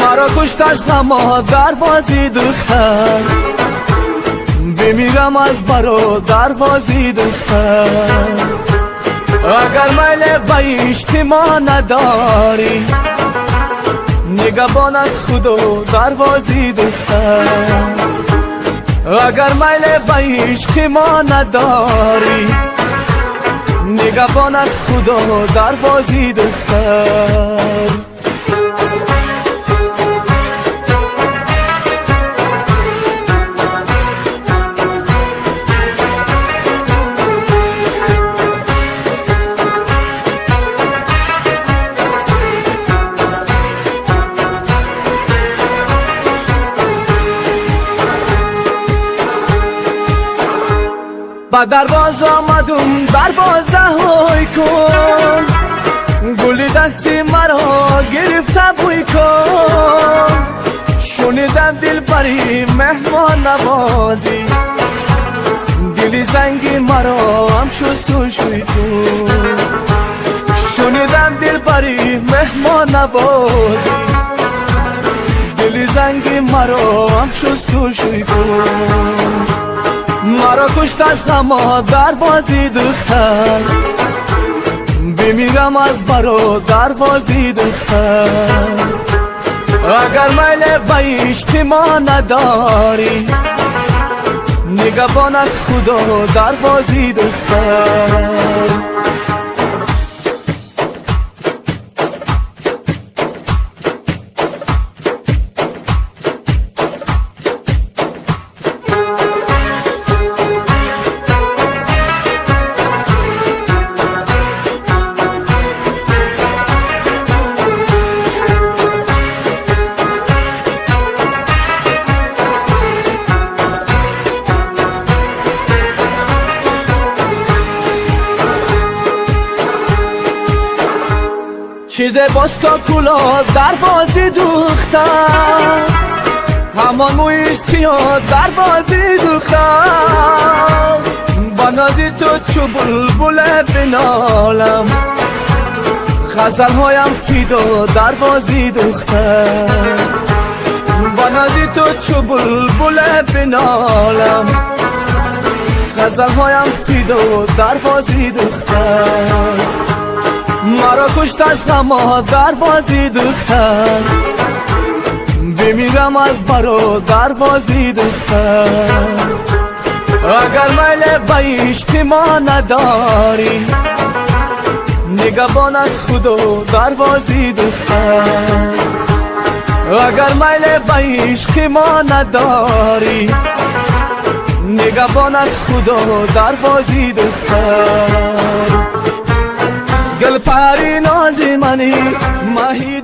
مرا کشت از غم دروازی دختر، بمیرم از برادروازی دختر. اگر میل به عشق ما نداری، نگهبانت خدا دروازی دختر. اگر میل به عشق ما نداری، نگهبانت خدا دروازی دختر. با درواز آمدم دروازه های کن، گل دستی مرا گرفته بوی کن. شنیدم دل بری مهمان نوازی، دل زنگی مرا هم شست و شوی کن. شنیدم دل بری مهمان نوازی، دل زنگی مرا هم شست و شوی کن. مرا کشت از غم دروازی دختر، بمیرم از برادروازی دختر. اگر میل به عشق ما نداری، نگهبانت خدا دروازی دختر. چیز باسکا کلا دروازی دختر، همان موی سیاه دروازی دختر. با نازی تو چو بلبل بنالم، غزل هایم فیدا دروازی دختر. با نازی تو چو بلبل بنالم، غزل هایم فیدا دروازی دختر. مرا کشت از غم دروازی دختر، بمیرم از برادروازی دختر. اگر میل به عشق ما نداری، نگهبانت خدا دروازی دختر. اگر میل به عشق ما نداری، نگهبانت خدا دروازی دختر. گل پری نازی منی ماهی